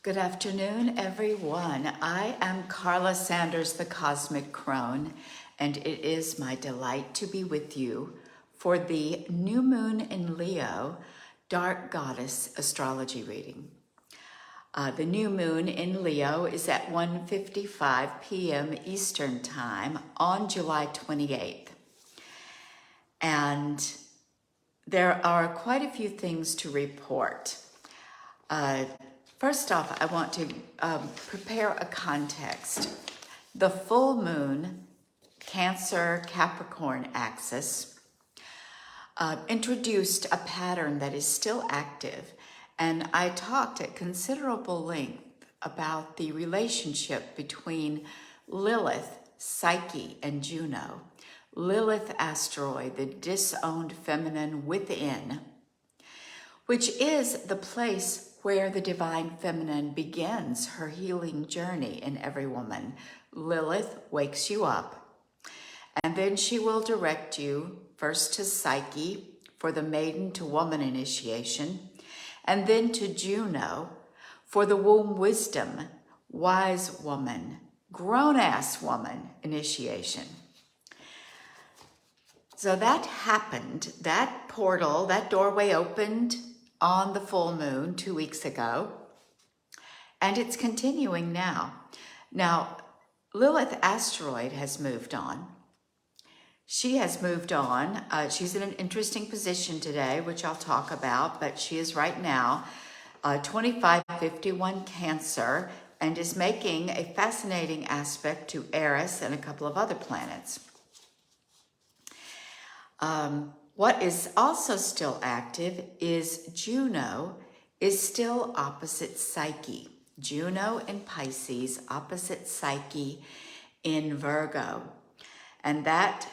Good afternoon, everyone. I am Carla Sanders, the Cosmic Crone, and it is my delight to be with you for the New Moon in Leo Dark Goddess Astrology reading. The new moon in Leo is at 1:55 p.m. Eastern Time on July 28th. And there are quite a few things to report. First off, I want to prepare a context. The full moon, Cancer Capricorn axis, introduced a pattern that is still active, and I talked at considerable length about the relationship between Lilith, Psyche, and Juno. Lilith asteroid, the disowned feminine within, which is the place where the divine feminine begins her healing journey in every woman. Lilith wakes you up, and then she will direct you first to Psyche for the maiden to woman initiation, and then to Juno for the womb wisdom, wise woman, grown-ass woman initiation. So that happened, that portal, that doorway opened on the full moon 2 weeks ago, and it's continuing now. Now, Lilith asteroid has moved on. She has moved on. She's in an interesting position today, which I'll talk about, but she is right now 2551 Cancer and is making a fascinating aspect to Eris and a couple of other planets. What is also still active is Juno is still opposite Psyche. Juno in Pisces, opposite Psyche in Virgo. And that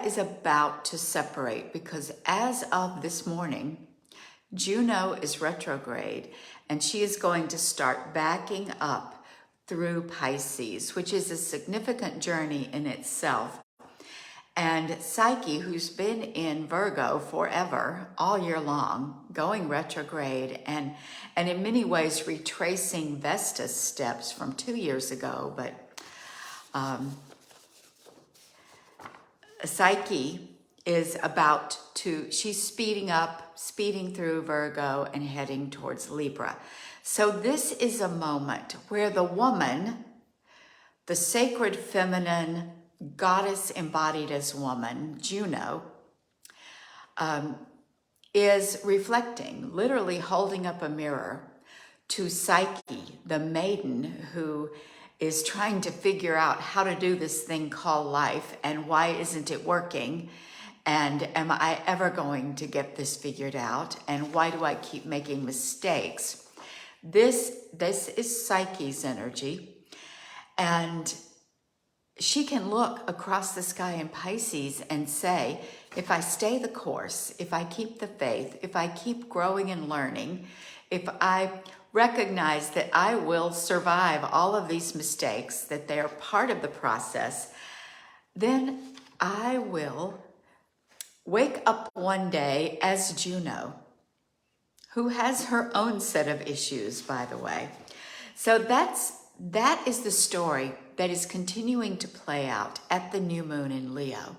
is about to separate, because as of this morning, Juno is retrograde and she is going to start backing up through Pisces, which is a significant journey in itself. And Psyche, who's been in Virgo forever, all year long, going retrograde and in many ways retracing Vesta's steps from 2 years ago. But Psyche is she's speeding up, speeding through Virgo and heading towards Libra. So this is a moment where the woman, the sacred feminine, goddess embodied as woman, Juno, is reflecting, literally holding up a mirror to Psyche, the maiden who is trying to figure out how to do this thing called life and why isn't it working, and am I ever going to get this figured out, and why do I keep making mistakes? This is Psyche's energy, and she can look across the sky in Pisces and say, if I stay the course, if I keep the faith, if I keep growing and learning, if I recognize that I will survive all of these mistakes, that they are part of the process, then I will wake up one day as Juno, who has her own set of issues, by the way. So that is the story that is continuing to play out at the new moon in Leo.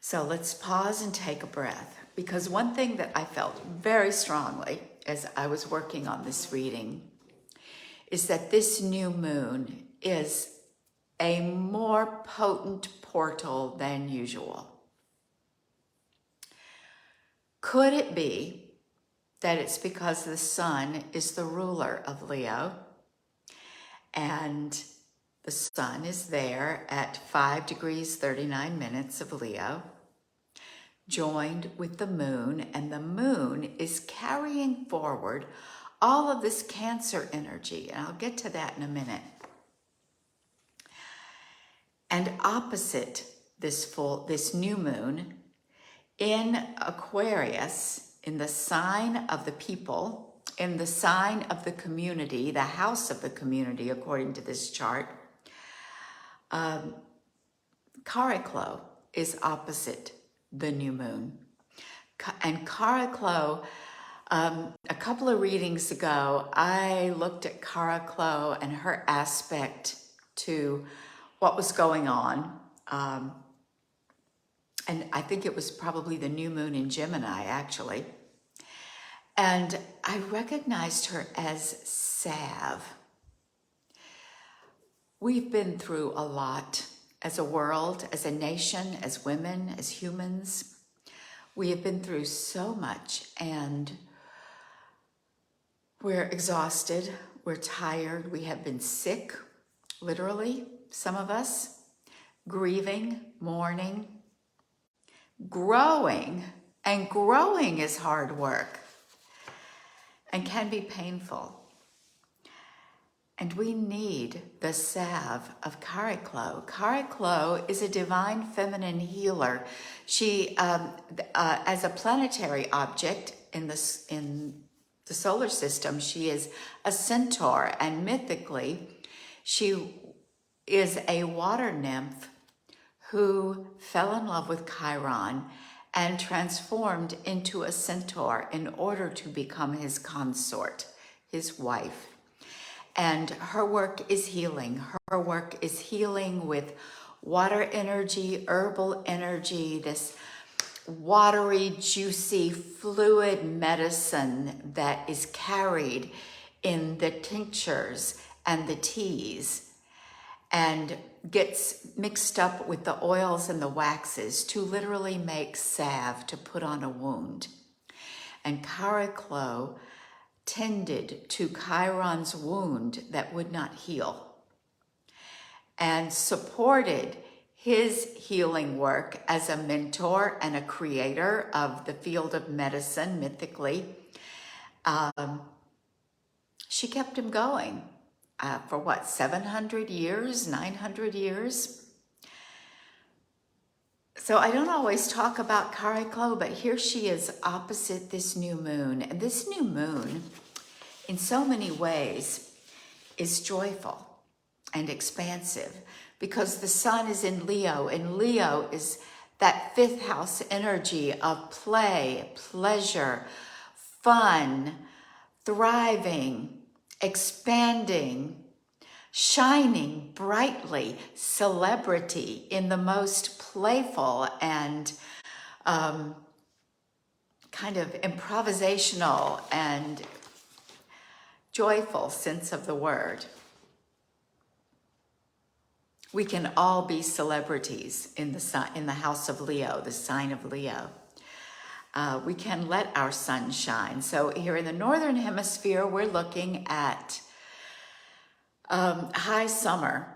So let's pause and take a breath, because one thing that I felt very strongly as I was working on this reading is that this new moon is a more potent portal than usual. Could it be that it's because the sun is the ruler of Leo, and the sun is there at 5 degrees 39 minutes of Leo, joined with the moon, and the moon is carrying forward all of this Cancer energy, and I'll get to that in a minute. And opposite this new moon in Aquarius, in the sign of the people, in the sign of the community, the house of the community, according to this chart, Chariklo is opposite the new moon. And Chariklo A couple of readings ago, I looked at Kara Chloe and her aspect to what was going on. And I think it was probably the new moon in Gemini, actually. And I recognized her as salve. We've been through a lot as a world, as a nation, as women, as humans. We have been through so much, and we're exhausted, we're tired, we have been sick, literally, some of us, grieving, mourning, growing, and growing is hard work and can be painful. And we need the salve of Kara Chloe. Kara Chloe is a divine feminine healer. She, as a planetary object in the solar system, she is a centaur, and mythically, she is a water nymph who fell in love with Chiron and transformed into a centaur in order to become his consort, his wife. And her work is healing. Her work is healing with water energy, herbal energy, this watery, juicy, fluid medicine that is carried in the tinctures and the teas and gets mixed up with the oils and the waxes to literally make salve to put on a wound. And Kara Chloe tended to Chiron's wound that would not heal and supported his healing work as a mentor and a creator of the field of medicine, mythically. She kept him going for what, 700 years, 900 years? So I don't always talk about Kara Chloe, but here she is opposite this new moon. And this new moon, in so many ways, is joyful and expansive because the sun is in Leo, and Leo is that fifth house energy of play, pleasure, fun, thriving, expanding, shining brightly, celebrity in the most playful and kind of improvisational and joyful sense of the word. We can all be celebrities in the house of Leo, the sign of Leo. We can let our sun shine. So here in the Northern Hemisphere, we're looking at high summer,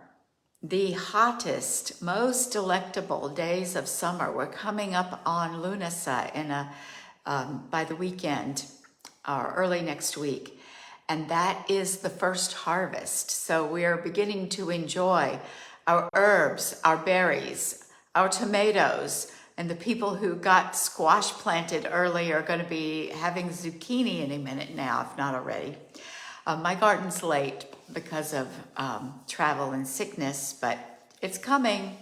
the hottest, most delectable days of summer. We're coming up on Lunasa by the weekend or early next week, and that is the first harvest. So we are beginning to enjoy our herbs, our berries, our tomatoes, and the people who got squash planted early are going to be having zucchini any minute now, if not already. My garden's late because of travel and sickness, but it's coming,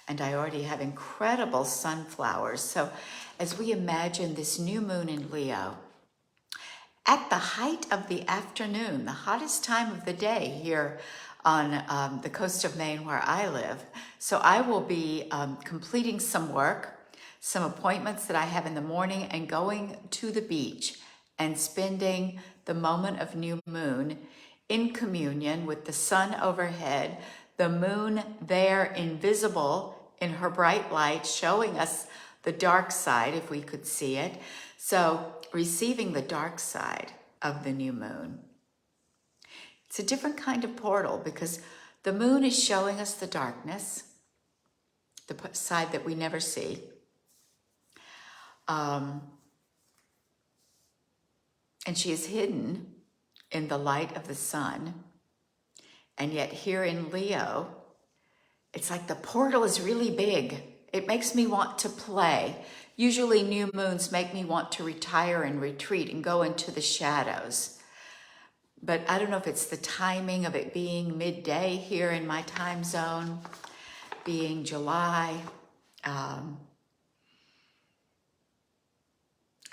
and I already have incredible sunflowers. So as we imagine this new moon in Leo, at the height of the afternoon, the hottest time of the day here on the coast of Maine where I live. So I will be completing some work, some appointments that I have in the morning, and going to the beach and spending the moment of new moon in communion with the sun overhead, the moon there invisible in her bright light, showing us the dark side if we could see it. So receiving the dark side of the new moon. It's a different kind of portal because the moon is showing us the darkness, the side that we never see. And she is hidden in the light of the sun. And yet here in Leo, it's like the portal is really big. It makes me want to play. Usually new moons make me want to retire and retreat and go into the shadows. But I don't know if it's the timing of it being midday here in my time zone, being July.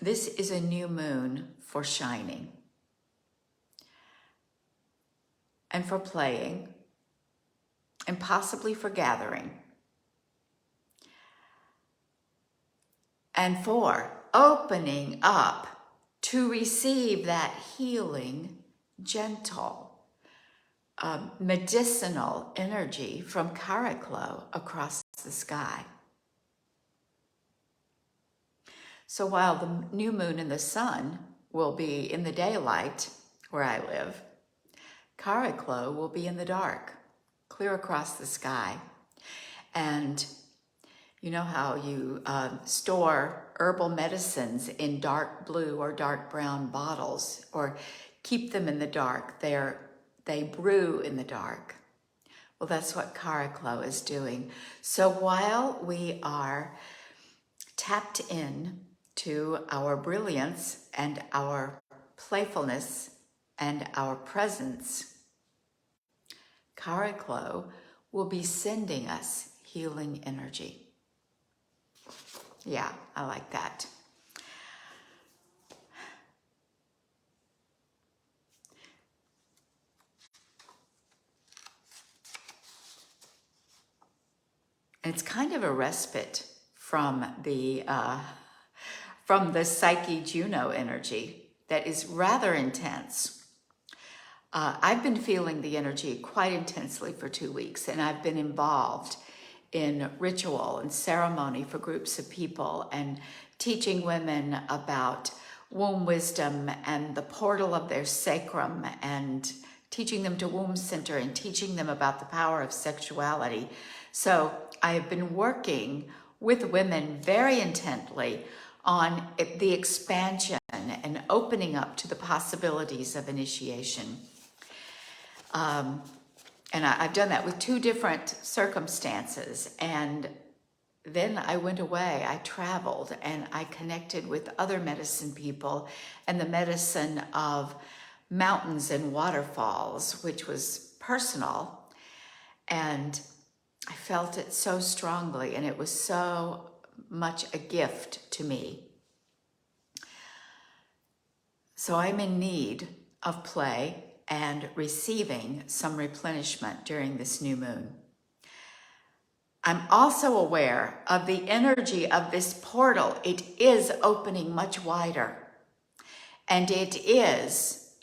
this is a new moon for shining and for playing and possibly for gathering and for opening up to receive that healing, gentle, medicinal energy from Chariklo across the sky. So while the new moon and the sun will be in the daylight where I live, Chariklo will be in the dark, clear across the sky. And you know how you store herbal medicines in dark blue or dark brown bottles, or keep them in the dark. They brew in the dark. Well, that's what Chariklo is doing. So while we are tapped in to our brilliance and our playfulness and our presence, Chariklo will be sending us healing energy. Yeah, I like that. And it's kind of a respite from the Psyche Juno energy that is rather intense. I've been feeling the energy quite intensely for 2 weeks, and I've been involved in ritual and ceremony for groups of people and teaching women about womb wisdom and the portal of their sacrum, and teaching them to womb center and teaching them about the power of sexuality. So I have been working with women very intently on the expansion and opening up to the possibilities of initiation. And I've done that with 2 different circumstances. And then I went away, I traveled, and I connected with other medicine people and the medicine of mountains and waterfalls, which was personal. And I felt it so strongly, and it was so much a gift to me. So I'm in need of play and receiving some replenishment during this new moon. I'm also aware of the energy of this portal. It is opening much wider, and it is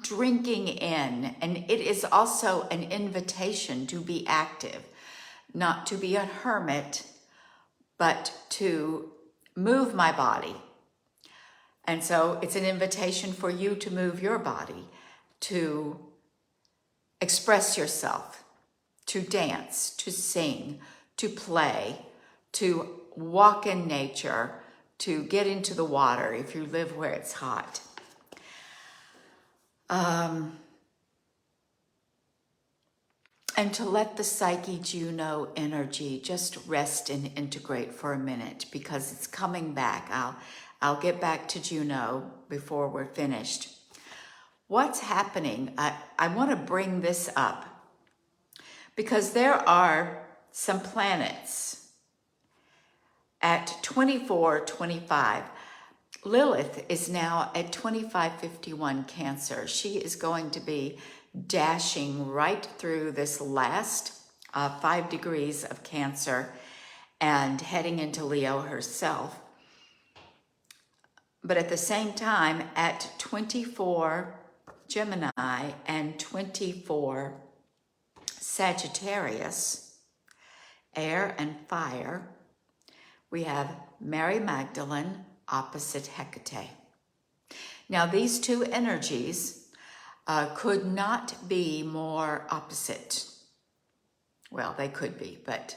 drinking in, and it is also an invitation to be active, not to be a hermit, but to move my body. And so it's an invitation for you to move your body, to express yourself, to dance, to sing, to play, to walk in nature, to get into the water if you live where it's hot. And to let the Psyche Juno energy just rest and integrate for a minute, because it's coming back. I'll get back to Juno before we're finished. What's happening? I want to bring this up because there are some planets at 24-25. Lilith is now at 25-51 Cancer. She is going to be dashing right through this last 5 degrees of Cancer and heading into Leo herself. But at the same time, at 24 Gemini and 24 Sagittarius, air and fire, we have Mary Magdalene opposite Hecate. Now, these 2 energies could not be more opposite. Well, they could be, but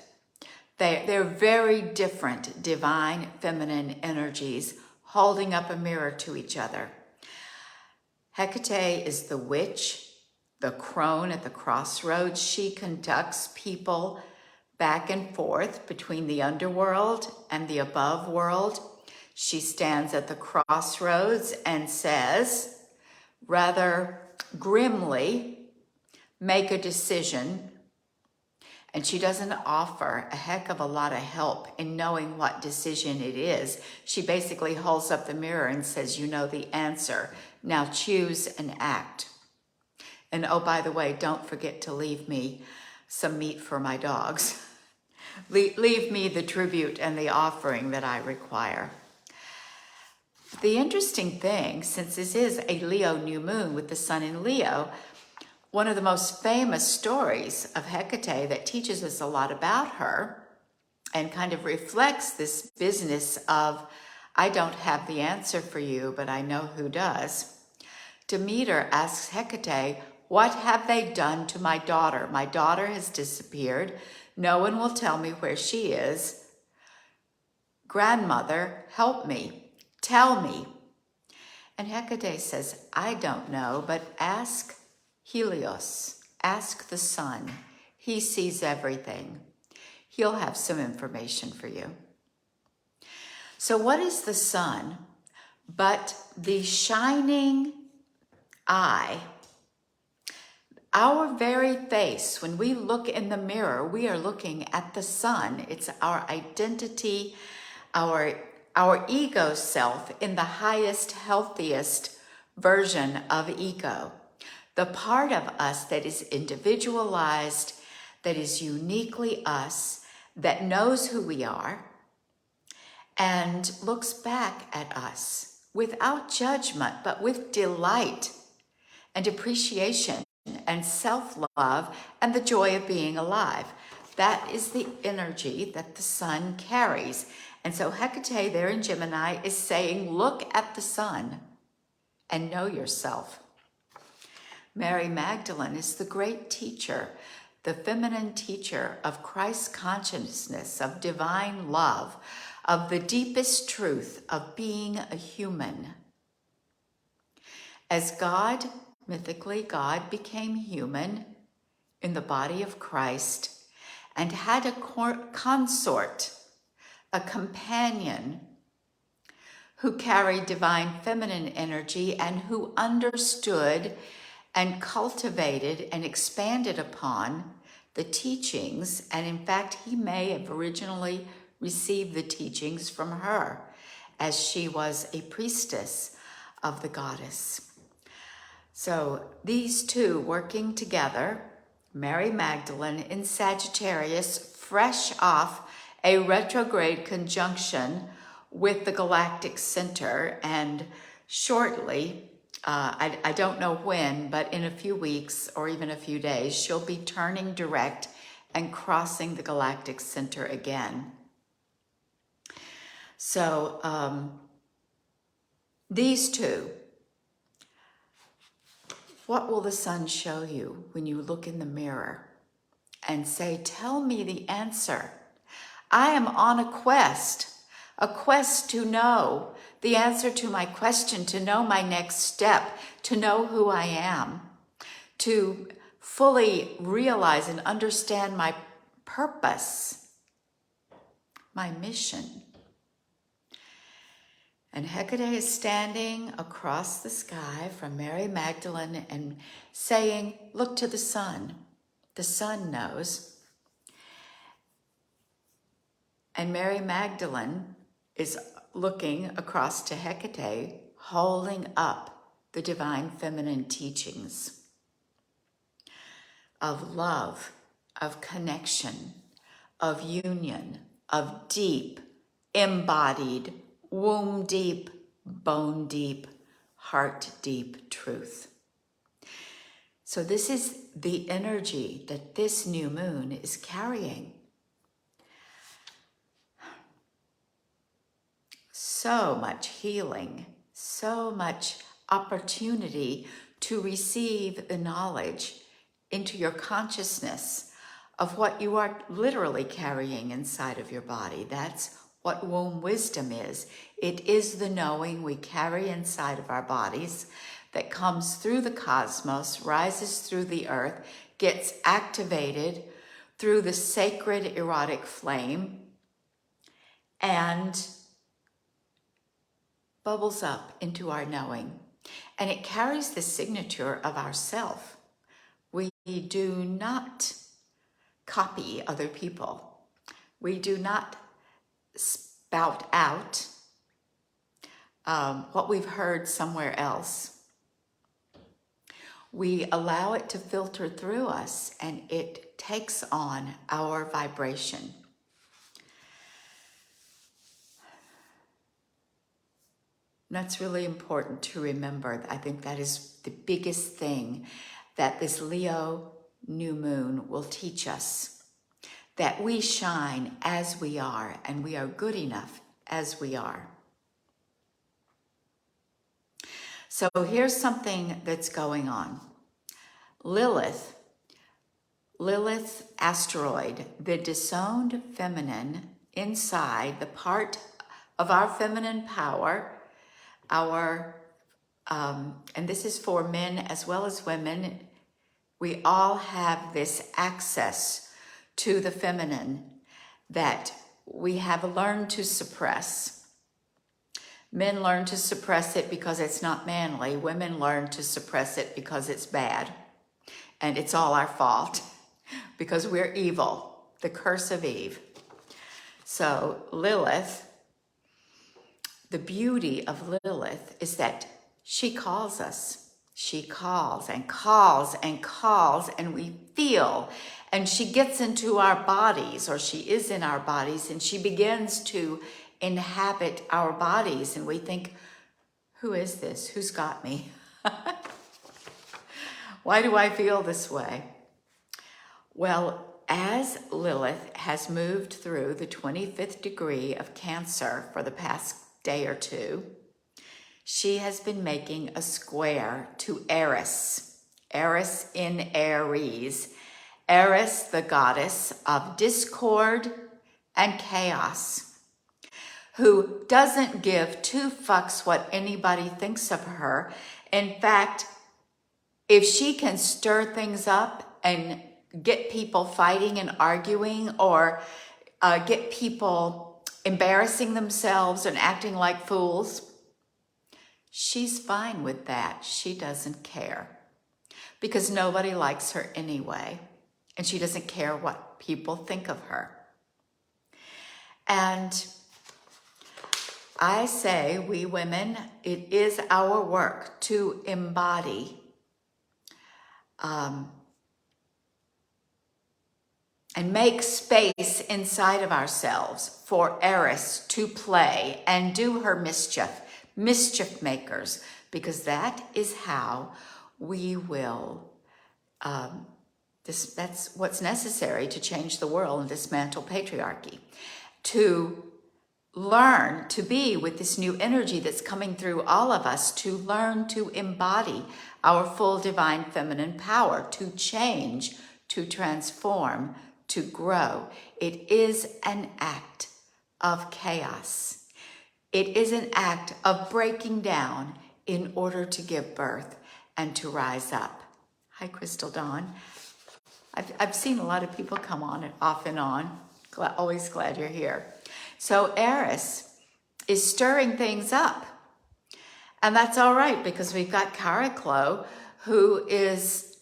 they're very different divine feminine energies holding up a mirror to each other. Hecate is the witch, the crone at the crossroads. She conducts people back and forth between the underworld and the above world. She stands at the crossroads and says, rather grimly, make a decision And she doesn't offer a heck of a lot of help in knowing what decision it is. She basically holds up the mirror and says, you know the answer. Now choose and act. And oh, by the way, don't forget to leave me some meat for my dogs. Leave me the tribute and the offering that I require. The interesting thing, since this is a Leo new moon with the sun in Leo, one of the most famous stories of Hecate that teaches us a lot about her and kind of reflects this business of, I don't have the answer for you, but I know who does. Demeter asks Hecate, what have they done to my daughter? My daughter has disappeared. No one will tell me where she is. Grandmother, help me. Tell me. And Hecate says, I don't know, but ask Helios, ask the sun. He sees everything. He'll have some information for you. So what is the sun but the shining eye? Our very face, when we look in the mirror, we are looking at the sun. It's our identity, our ego self in the highest, healthiest version of ego. The part of us that is individualized, that is uniquely us, that knows who we are, and looks back at us without judgment, but with delight and appreciation and self-love and the joy of being alive. That is the energy that the sun carries. And so Hecate there in Gemini is saying, look at the sun and know yourself. Mary Magdalene is the great teacher, the feminine teacher of Christ's consciousness, of divine love, of the deepest truth of being a human. As God, mythically, God became human in the body of Christ and had a consort, a companion who carried divine feminine energy and who understood and cultivated and expanded upon the teachings. And in fact, he may have originally received the teachings from her, as she was a priestess of the goddess. So these two working together, Mary Magdalene in Sagittarius, fresh off a retrograde conjunction with the galactic center, and shortly, I don't know when, but in a few weeks or even a few days, she'll be turning direct and crossing the galactic center again. So these two, what will the sun show you when you look in the mirror and say, tell me the answer? I am on a quest to know the answer to my question, to know my next step, to know who I am, to fully realize and understand my purpose, my mission. And Hecate is standing across the sky from Mary Magdalene and saying, look to the sun. The sun knows. And Mary Magdalene is looking across to Hecate, holding up the divine feminine teachings of love, of connection, of union, of deep, embodied, womb deep, bone deep, heart deep truth. So this is the energy that this new moon is carrying. So much healing, so much opportunity to receive the knowledge into your consciousness of what you are literally carrying inside of your body. That's what womb wisdom is. It is the knowing we carry inside of our bodies that comes through the cosmos, rises through the earth, gets activated through the sacred erotic flame, and bubbles up into our knowing. And it carries the signature of ourself. We do not copy other people. We do not spout out what we've heard somewhere else. We allow it to filter through us, and it takes on our vibration. That's really important to remember. I think that is the biggest thing that this Leo new moon will teach us, that we shine as we are, and we are good enough as we are. So here's something that's going on. Lilith asteroid, the disowned feminine inside, the part of our feminine power, and this is for men as well as women. We all have this access to the feminine that we have learned to suppress. Men learn to suppress it because it's not manly. Women learn to suppress it because it's bad. And it's all our fault because we're evil, the curse of Eve. So Lilith, the beauty of Lilith is that she calls us. She calls and calls and calls, and we feel. And she gets into our bodies, or she is in our bodies, and she begins to inhabit our bodies. And we think, who is this? Who's got me? Why do I feel this way? Well, as Lilith has moved through the 25th degree of Cancer for the past day or two, she has been making a square to Eris. Eris in Aries. Eris, the goddess of discord and chaos, who doesn't give two fucks what anybody thinks of her. In fact, if she can stir things up and get people fighting and arguing, or get people embarrassing themselves and acting like fools, she's fine with that. She doesn't care because nobody likes her anyway, and she doesn't care what people think of her. And I say, we women, it is our work to embody and make space inside of ourselves for Eris to play and do her mischief makers, because that is how we will, that's what's necessary to change the world and dismantle patriarchy. To learn to be with this new energy that's coming through all of us, to learn to embody our full divine feminine power, to change, to transform, to grow. It is an act of chaos. It is an act of breaking down in order to give birth and to rise up. Hi, Crystal Dawn. I've seen a lot of people come on and off and on. Always glad you're here. So Eris is stirring things up. And that's all right, because we've got Chariklo, who is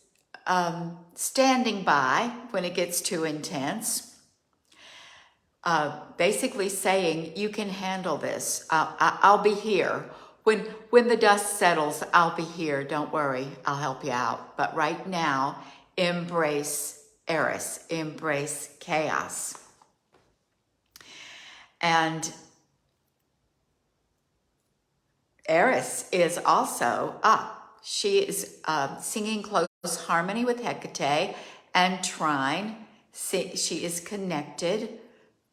standing by when it gets too intense, basically saying, you can handle this. I'll be here. When the dust settles, I'll be here. Don't worry, I'll help you out. But right now, embrace Eris, embrace chaos. And Eris is also, she is singing close harmony with Hecate and trine. She is connected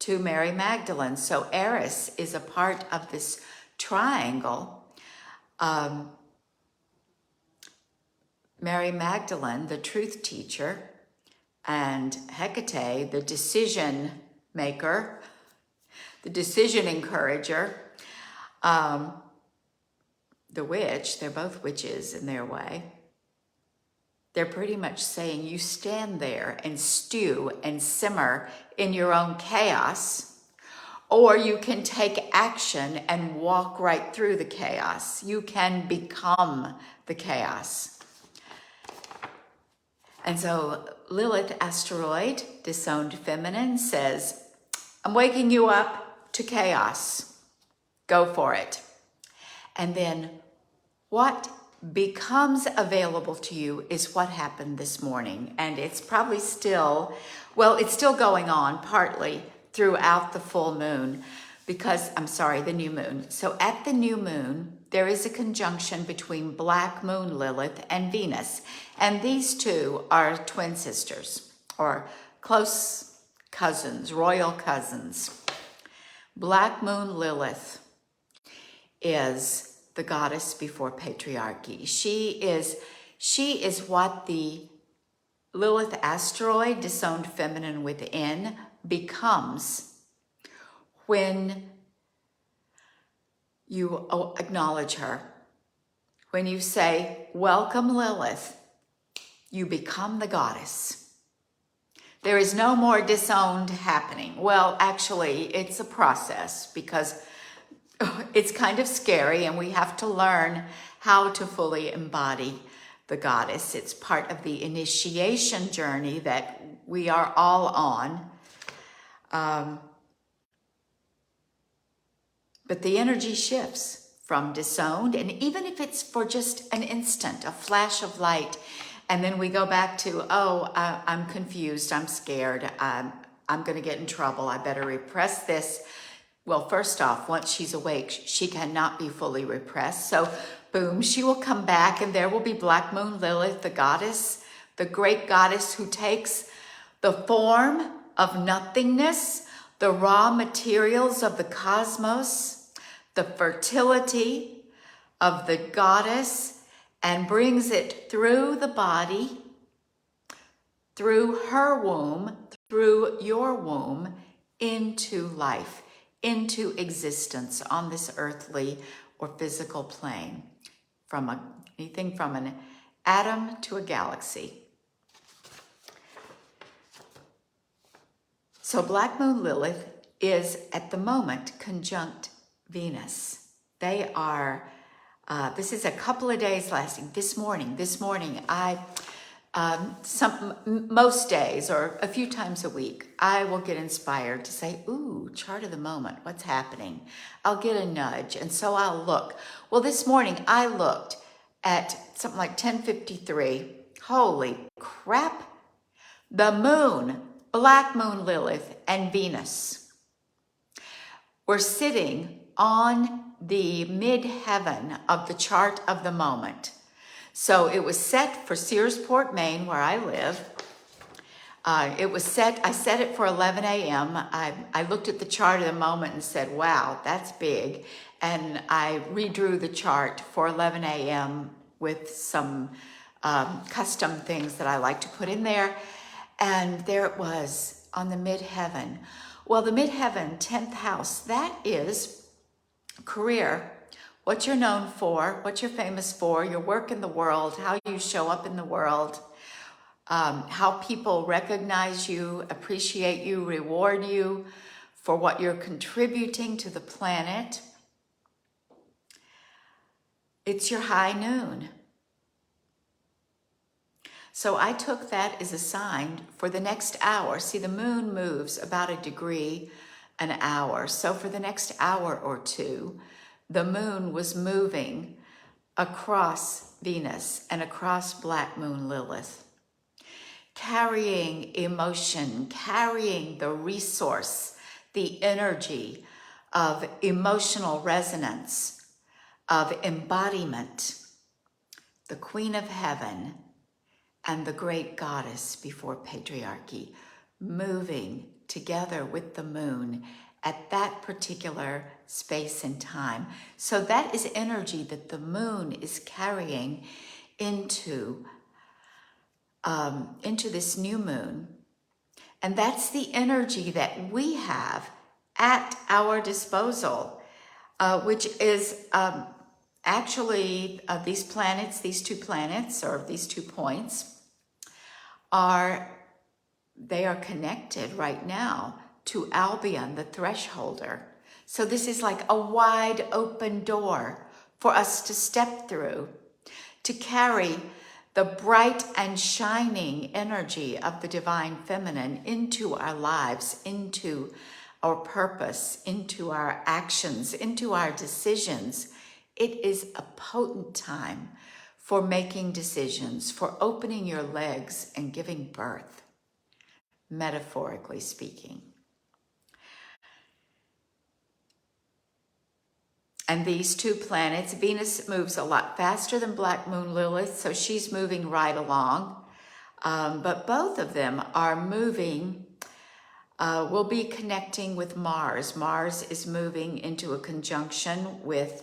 to Mary Magdalene. So Eris is a part of this triangle. Mary Magdalene, the truth teacher, and Hecate, the decision maker, the decision encourager, the witch. They're both witches in their way. They're pretty much saying, you stand there and stew and simmer in your own chaos, or you can take action and walk right through the chaos. You can become the chaos. And so Lilith asteroid, disowned feminine, says, I'm waking you up to chaos. Go for it. And then what becomes available to you is what happened this morning. And it's probably still, well, it's still going on partly throughout the full moon because, the new moon. So at the new moon, there is a conjunction between Black Moon Lilith and Venus. And these two are twin sisters or close cousins, royal cousins. Black Moon Lilith is the goddess before patriarchy. She is what the Lilith asteroid, disowned feminine within, becomes when you acknowledge her. When you say, welcome Lilith, you become the goddess. There is no more disowned happening. Well, actually, it's a process because it's kind of scary and we have to learn how to fully embody the goddess. It's part of the initiation journey that we are all on. But the energy shifts from disowned, and even if it's for just an instant, a flash of light, and then we go back to, I'm confused, I'm scared, I'm going to get in trouble, I better repress this. Well, first off, once she's awake, she cannot be fully repressed. So boom, she will come back and there will be Black Moon Lilith, the goddess, the great goddess who takes the form of nothingness, the raw materials of the cosmos, the fertility of the goddess, and brings it through the body, through her womb, through your womb, into life, into existence on this earthly or physical plane, anything from an atom to a galaxy. So Black Moon Lilith is at the moment conjunct Venus. They are, this is a couple of days lasting. This morning, most days or a few times a week, I will get inspired to say, ooh, chart of the moment, what's happening? I'll get a nudge, and so I'll look. Well, this morning I looked at something like 10:53. Holy crap. The moon, Black Moon Lilith, and Venus were sitting on the midheaven of the chart of the moment. So it was set for Searsport, Maine, where I live. I set it for 11 a.m. I looked at the chart of the moment and said, wow, that's big. And I redrew the chart for 11 a.m. with some custom things that I like to put in there. And there it was on the midheaven. Well, the midheaven, 10th house, that is career. What you're known for, what you're famous for, your work in the world, how you show up in the world, how people recognize you, appreciate you, reward you for what you're contributing to the planet. It's your high noon. So I took that as a sign for the next hour. See, the moon moves about a degree an hour. So for the next hour or two, the moon was moving across Venus and across Black Moon Lilith, carrying emotion, carrying the resource, the energy of emotional resonance, of embodiment, the Queen of Heaven and the great goddess before patriarchy, moving together with the moon at that particular space and time. So that is energy that the moon is carrying into this new moon. And that's the energy that we have at our disposal, which is actually these planets, these two planets, or these 2 points, they are connected right now to Albion, the thresholder. So this is like a wide open door for us to step through, to carry the bright and shining energy of the divine feminine into our lives, into our purpose, into our actions, into our decisions. It is a potent time for making decisions, for opening your legs and giving birth, metaphorically speaking. And these two planets, Venus moves a lot faster than Black Moon Lilith, so she's moving right along. But both of them are moving, will be connecting with Mars. Mars is moving into a conjunction with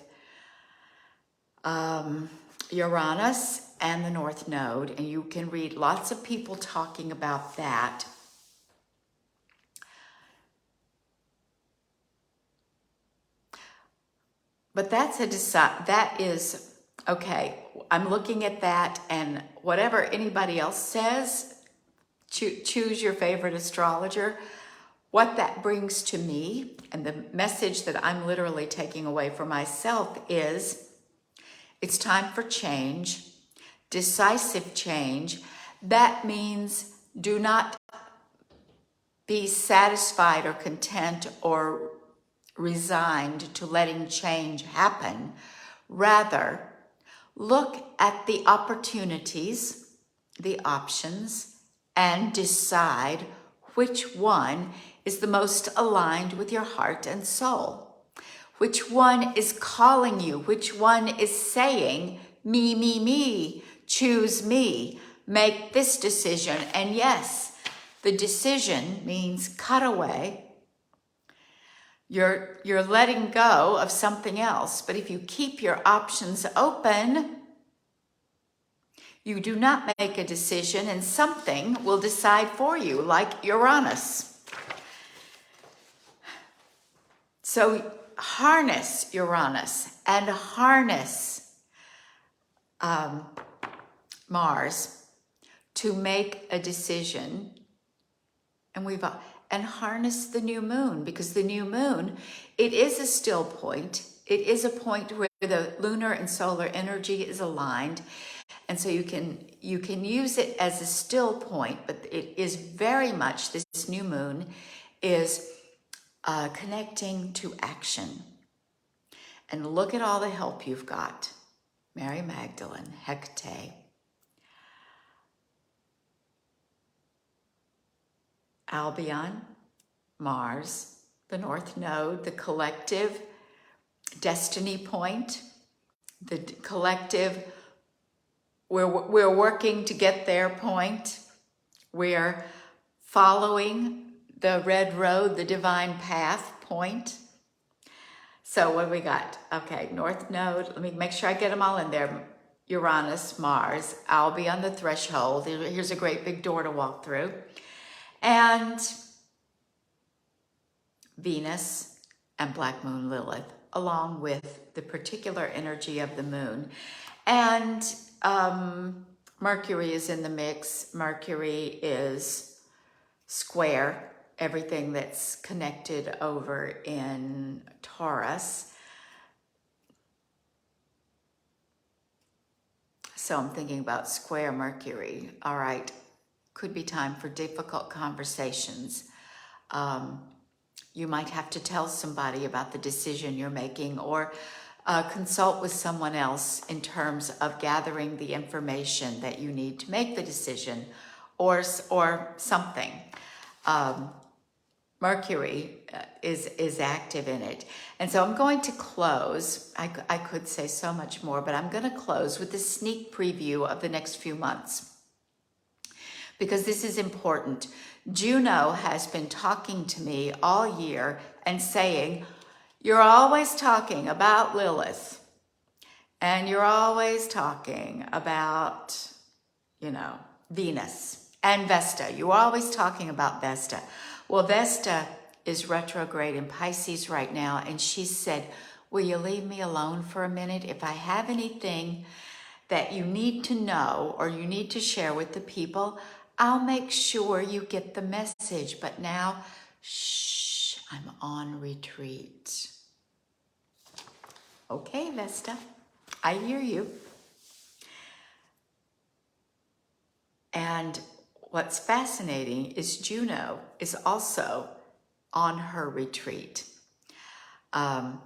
Uranus and the North Node, and you can read lots of people talking about that. But that is, okay, I'm looking at that, and whatever anybody else says, choose your favorite astrologer. What that brings to me, and the message that I'm literally taking away for myself is, it's time for change, decisive change. That means do not be satisfied or content or resigned to letting change happen. Rather, look at the opportunities, the options, and decide which one is the most aligned with your heart and soul. Which one is calling you? Which one is saying, me, me, me, choose me, make this decision. And yes, the decision means cut away. You're letting go of something else. But if you keep your options open, you do not make a decision and something will decide for you, like Uranus. So harness Uranus and harness Mars to make a decision. And harness the new moon, because the new moon, it is a still point. It is a point where the lunar and solar energy is aligned. And so you can use it as a still point, but it is very much, this new moon is connecting to action. And look at all the help you've got. Mary Magdalene, Hecate, Albion, Mars, the North Node, the collective destiny point, the collective, we're working to get there point. We're following the red road, the divine path point. So what do we got? Okay, North Node, let me make sure I get them all in there. Uranus, Mars, Albion, the threshold. Here's a great big door to walk through. And Venus and Black Moon Lilith, along with the particular energy of the moon. And Mercury is in the mix. Mercury is square, everything that's connected over in Taurus. So I'm thinking about square Mercury. All right, could be time for difficult conversations. You might have to tell somebody about the decision you're making, or consult with someone else in terms of gathering the information that you need to make the decision, or something. Mercury is active in it. And so I'm going to close. I could say so much more, but I'm going to close with a sneak preview of the next few months, because this is important. Juno has been talking to me all year and saying, you're always talking about Lilith, and you're always talking about, Venus and Vesta. You're always talking about Vesta. Well, Vesta is retrograde in Pisces right now, and she said, will you leave me alone for a minute? If I have anything that you need to know or you need to share with the people, I'll make sure you get the message. But now, shh, I'm on retreat. Okay, Vesta, I hear you. And what's fascinating is Juno is also on her retreat. And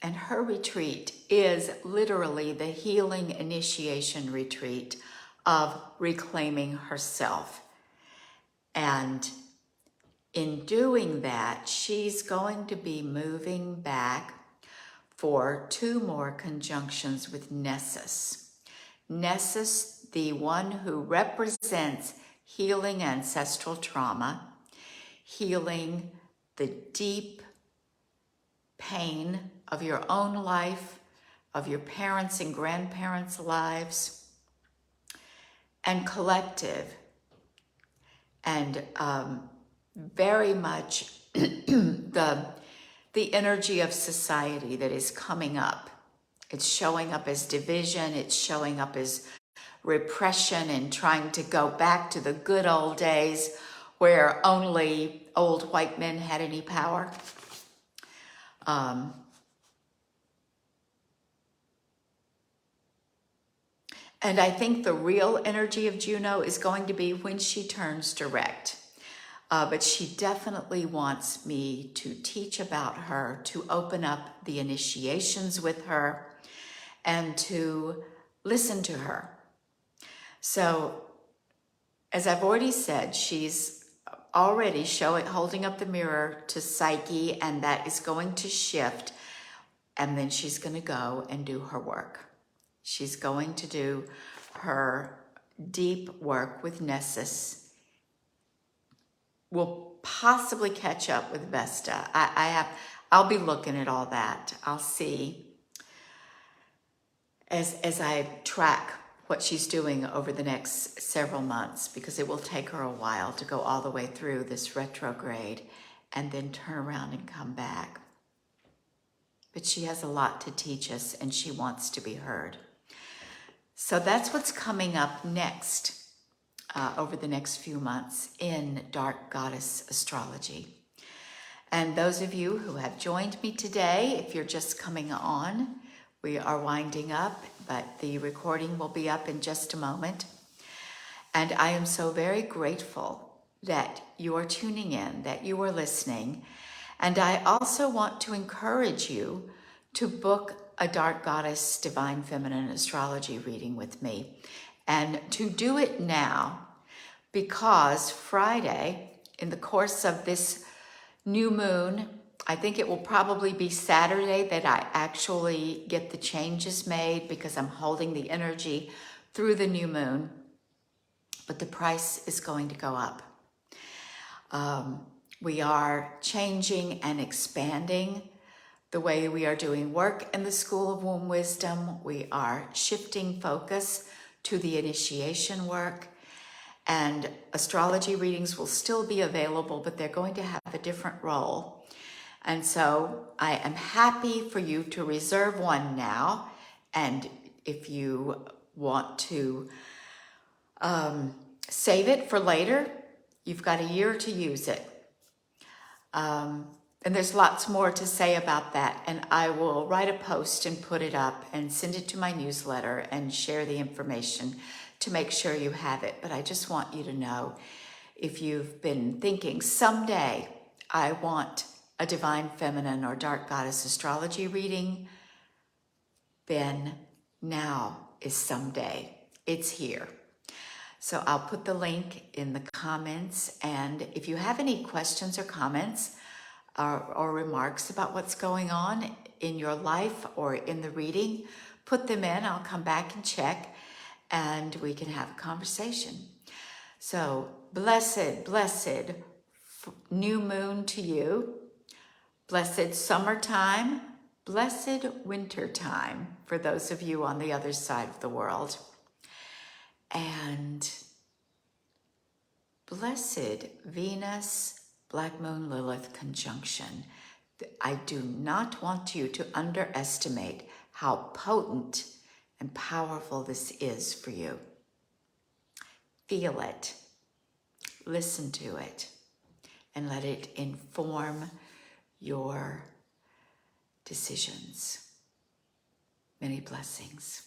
her retreat is literally the healing initiation retreat of reclaiming herself. And in doing that, she's going to be moving back for 2 more conjunctions with Nessus. Nessus, the one who represents healing ancestral trauma, healing the deep pain of your own life, of your parents' and grandparents' lives, and collective, and very much the energy of society that is coming up. It's showing up as division, it's showing up as repression and trying to go back to the good old days where only old white men had any power. And I think the real energy of Juno is going to be when she turns direct. But she definitely wants me to teach about her, to open up the initiations with her, and to listen to her. So, as I've already said, she's already holding up the mirror to Psyche, and that is going to shift. And then she's going to go and do her work. She's going to do her deep work with Nessus. We'll possibly catch up with Vesta. I'll be looking at all that. I'll see as I track what she's doing over the next several months, because it will take her a while to go all the way through this retrograde and then turn around and come back. But she has a lot to teach us, and she wants to be heard. So that's what's coming up next. Over the next few months in Dark Goddess Astrology. And those of you who have joined me today, if you're just coming on, we are winding up, but the recording will be up in just a moment. And I am so very grateful that you are tuning in, that you are listening. And I also want to encourage you to book a Dark Goddess Divine Feminine Astrology reading with me, and to do it now, because Friday, in the course of this new moon, I think it will probably be Saturday that I actually get the changes made, because I'm holding the energy through the new moon, but the price is going to go up. We are changing and expanding the way we are doing work in the School of Womb Wisdom. We are shifting focus to the initiation work, and astrology readings will still be available, but they're going to have a different role. And so I am happy for you to reserve one now. And if you want to save it for later, you've got a year to use it. And there's lots more to say about that. And I will write a post and put it up and send it to my newsletter and share the information to make sure you have it. But I just want you to know, if you've been thinking, someday I want a Divine Feminine or Dark Goddess Astrology reading, then now is someday. It's here. So I'll put the link in the comments. And if you have any questions or comments or remarks about what's going on in your life or in the reading, put them in. I'll come back and check, and we can have a conversation. So blessed new moon to you. Blessed summertime, blessed winter time for those of you on the other side of the world. And blessed Venus, Black Moon, Lilith conjunction. I do not want you to underestimate how potent and powerful this is for you. Feel it, listen to it, and let it inform your decisions. Many blessings.